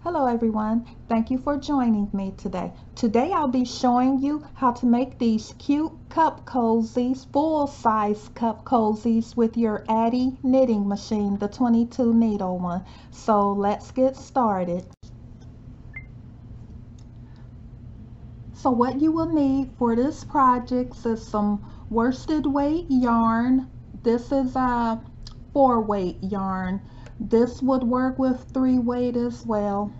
Hello everyone, thank you for joining me today. Today I'll be showing you how to make these cute cup cozies, full-size cup cozies with your Addi knitting machine, the 22 needle one. So let's get started. So what you will need for this project is some worsted weight yarn. This is a 4-weight yarn. This would work with 3-weight as well,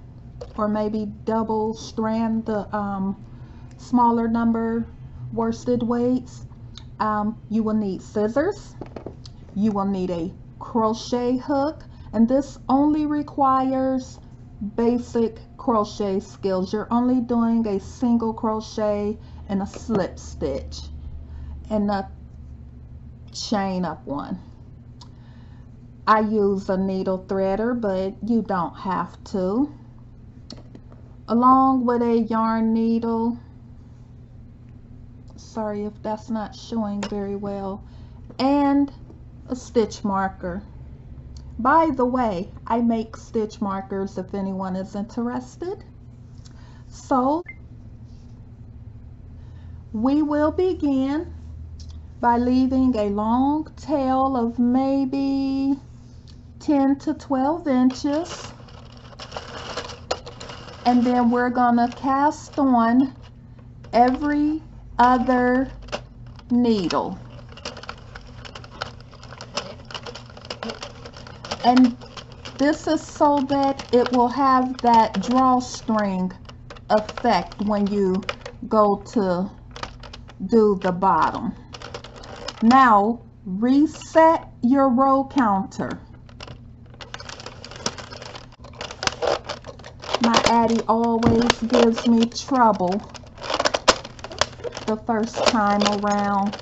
or maybe double strand the smaller number worsted weights. You will need scissors. You will need a crochet hook, and this only requires basic crochet skills. You're only doing a single crochet and a slip stitch and a chain up one. I use a needle threader, but you don't have to. Along with a yarn needle, sorry if that's not showing very well, and a stitch marker. By the way, I make stitch markers if anyone is interested. So we will begin by leaving a long tail of maybe 10 to 12 inches. And then we're gonna cast on every other needle. And this is so that it will have that drawstring effect when you go to do the bottom. Now reset your row counter. My Addi always gives me trouble the first time around,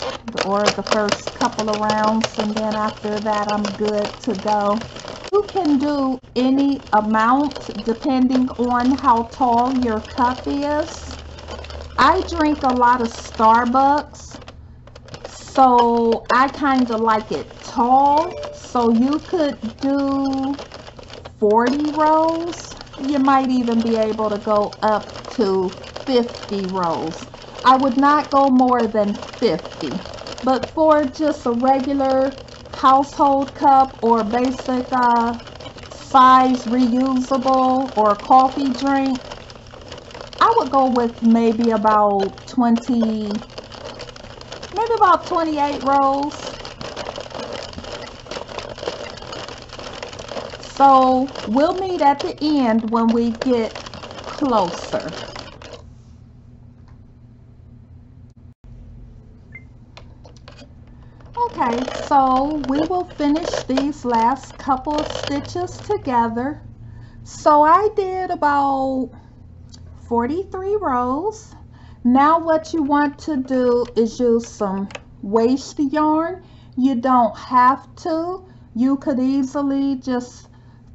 or the first couple of rounds, and then after that I'm good to go. You can do any amount depending on how tall your cup is. I drink a lot of Starbucks, so I kind of like it tall, so you could do 40 rows. You might even be able to go up to 50 rows. I would not go more than 50, but for just a regular household cup or basic size reusable or coffee drink, I would go with maybe about 28 rows. So we'll meet at the end when we get closer. Okay, so we will finish these last couple of stitches together. So I did about 43 rows. Now what you want to do is use some waste yarn. You don't have to. You could easily just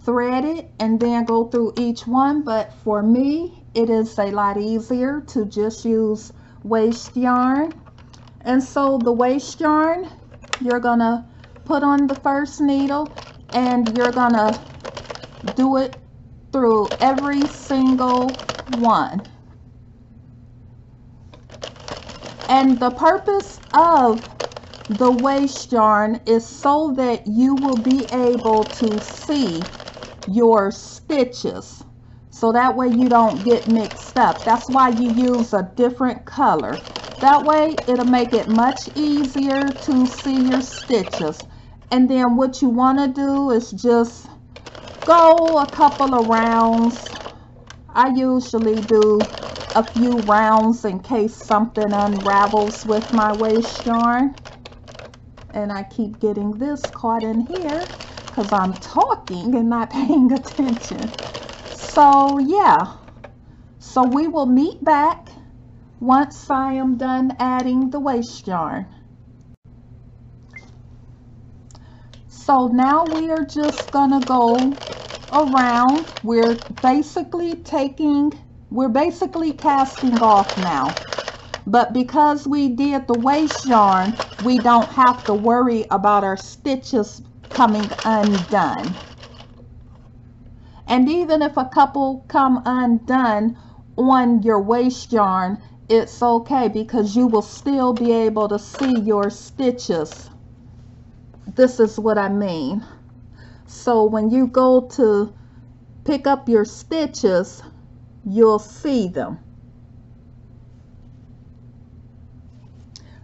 thread it and then go through each one, but for me it is a lot easier to just use waste yarn. And so the waste yarn you're gonna put on the first needle, and you're gonna do it through every single one. And the purpose of the waste yarn is so that you will be able to see your stitches, so that way you don't get mixed up. That's why you use a different color. That way it'll make it much easier to see your stitches. And then what you want to do is just go a couple of rounds. I usually do a few rounds in case something unravels with my waste yarn. And I keep getting this caught in here because I'm talking and not paying attention. So yeah, so we will meet back once I am done adding the waste yarn. So now we are just gonna go around. We're basically casting off now. But because we did the waste yarn, we don't have to worry about our stitches coming undone. And even if a couple come undone on your waste yarn, it's okay because you will still be able to see your stitches. This is what I mean. So when you go to pick up your stitches, you'll see them.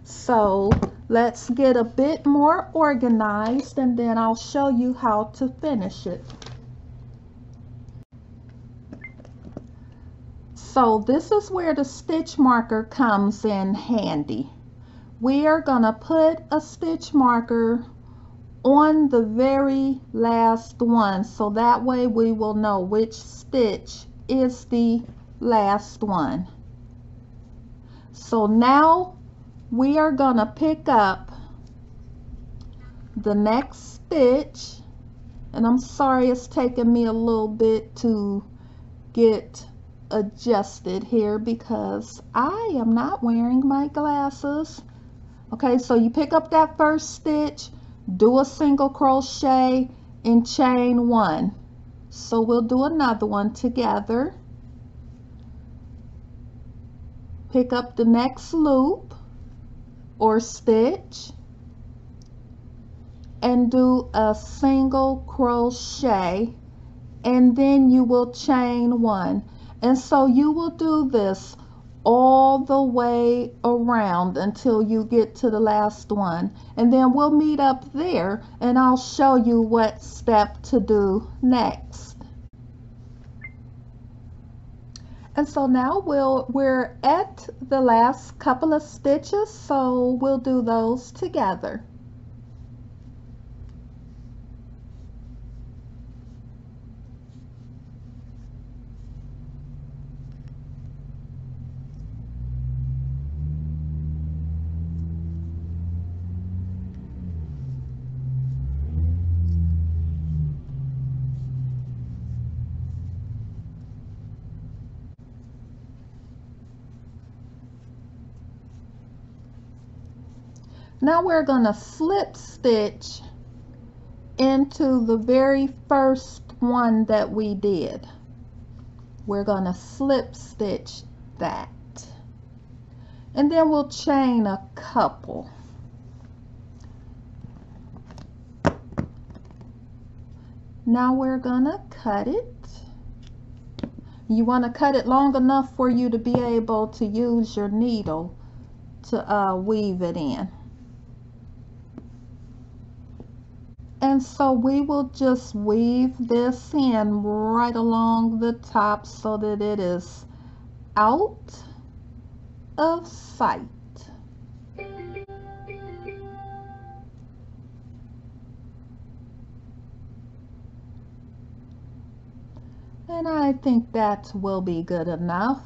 So let's get a bit more organized and then I'll show you how to finish it. So this is where the stitch marker comes in handy. We are going to put a stitch marker on the very last one, so that way we will know which stitch is the last one. So now we are going to pick up the next stitch, and I'm sorry it's taking me a little bit to get adjusted here because I am not wearing my glasses. Okay, so you pick up that first stitch, do a single crochet and chain one. So we'll do another one together. Pick up the next loop or stitch and do a single crochet, and then you will chain one. And so you will do this all the way around until you get to the last one, and then we'll meet up there and I'll show you what step to do next. And so now we're at the last couple of stitches, so we'll do those together. Now we're going to slip stitch into the very first one that we did. We're going to slip stitch that, and then we'll chain a couple. Now we're going to cut it. You want to cut it long enough for you to be able to use your needle to weave it in. And so we will just weave this in right along the top so that it is out of sight. And I think that will be good enough.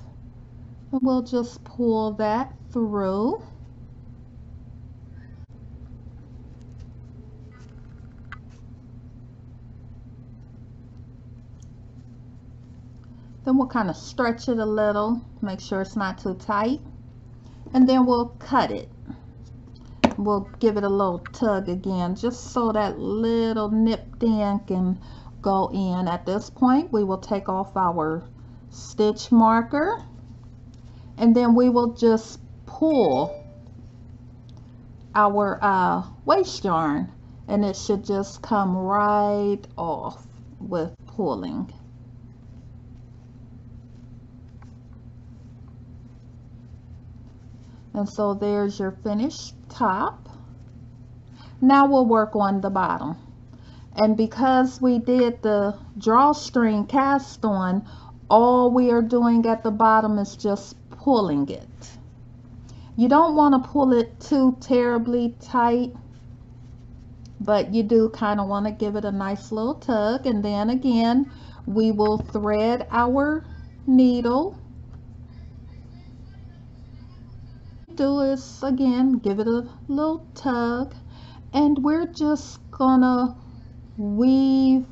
And we'll just pull that through. Then we'll kind of stretch it a little, make sure it's not too tight, and then we'll cut it. We'll give it a little tug again, just so that little nipped in can go in. At this point, we will take off our stitch marker, and then we will just pull our waste yarn, and it should just come right off with pulling. And so there's your finished top. Now we'll work on the bottom. And because we did the drawstring cast on, all we are doing at the bottom is just pulling it. You don't want to pull it too terribly tight, but you do kind of want to give it a nice little tug. And then again, we will thread our needle. Do is again give it a little tug, and we're just gonna weave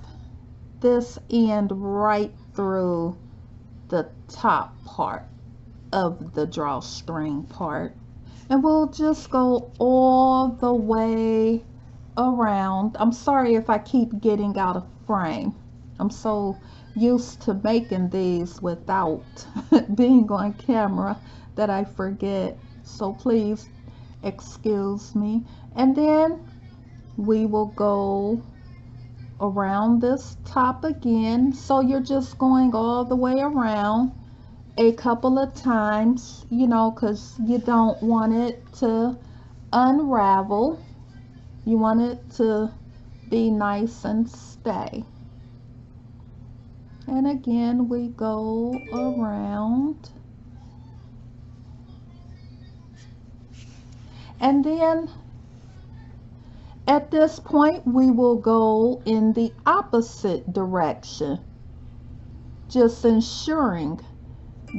this end right through the top part of the drawstring part, and we'll just go all the way around. I'm sorry if I keep getting out of frame. I'm so used to making these without being on camera that I forget. So please excuse me. And then we will go around this top again. So you're just going all the way around a couple of times, you know, because you don't want it to unravel. You want it to be nice and stay. And again, we go around. And then at this point, we will go in the opposite direction, just ensuring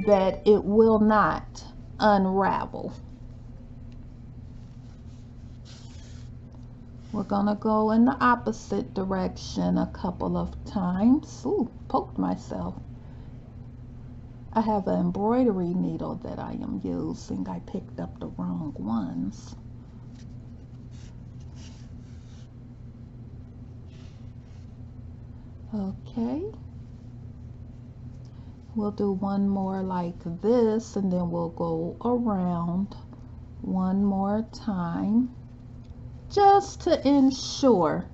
that it will not unravel. We're gonna go in the opposite direction a couple of times. Ooh, poked myself. I have an embroidery needle that I am using. I picked up the wrong ones. Okay. We'll do one more like this, and then we'll go around one more time, just to ensure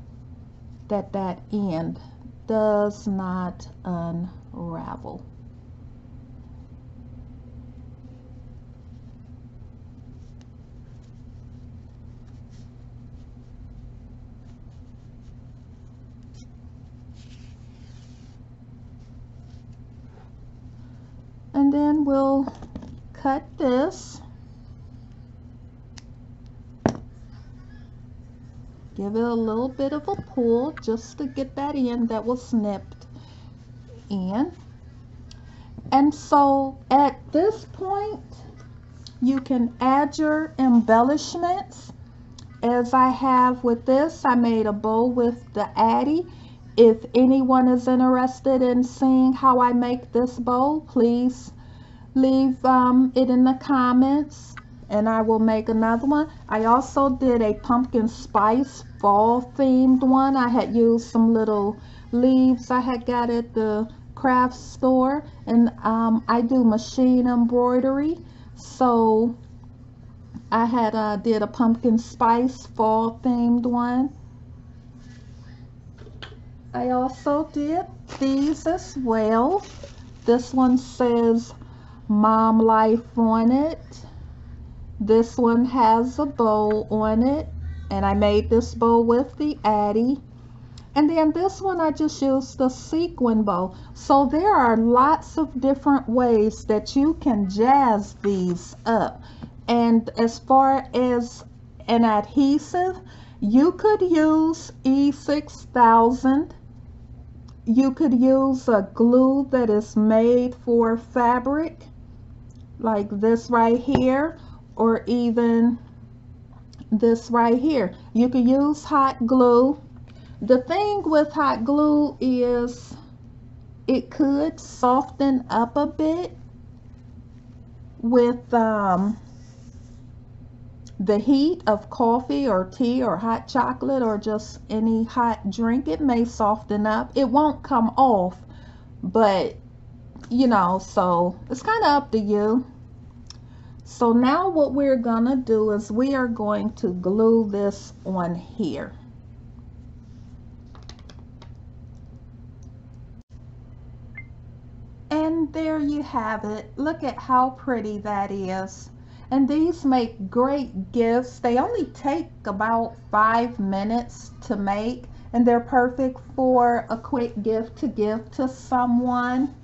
that that end does not unravel. And then we'll cut this. Give it a little bit of a pull just to get that end that was snipped in. And so at this point, you can add your embellishments. As I have with this, I made a bow with the Addi. If anyone is interested in seeing how I make this bow, please leave it in the comments and I will make another one. I also did a pumpkin spice fall themed one. I had used some little leaves I had got at the craft store, and I do machine embroidery, so I had did a pumpkin spice fall themed one. I also did these as well. This one says Mom Life on it. This one has a bow on it, and I made this bow with the Addi. And then this one I just used the sequin bow. So there are lots of different ways that you can jazz these up. And as far as an adhesive, you could use E6000. You could use a glue that is made for fabric, like this right here, or even this right here. You could use hot glue. The thing with hot glue is it could soften up a bit with the heat of coffee or tea or hot chocolate or just any hot drink. It may soften up. It won't come off, but you know, so it's kind of up to you. So now what we're gonna do is we are going to glue this on here. And there you have it. Look at how pretty that is. And these make great gifts. They only take about 5 minutes to make, and they're perfect for a quick gift to give to someone,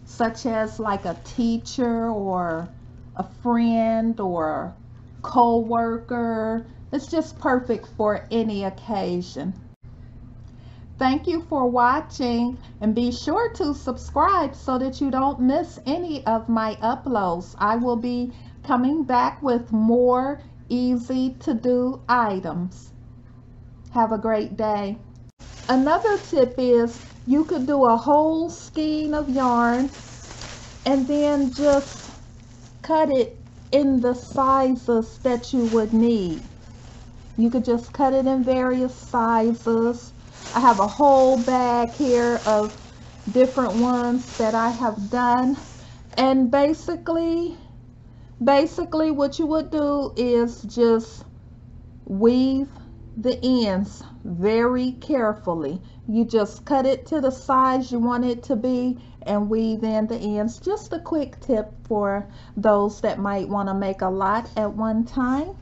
such as like a teacher or a friend or co-worker. It's just perfect for any occasion. Thank you for watching, and be sure to subscribe so that you don't miss any of my uploads. I will be coming back with more easy to do items. Have a great day. Another tip is you could do a whole skein of yarn and then just cut it in the sizes that you would need. You could just cut it in various sizes. I have a whole bag here of different ones that I have done. And basically what you would do is just weave the ends very carefully. You just cut it to the size you want it to be and weave in the ends. Just a quick tip for those that might want to make a lot at one time.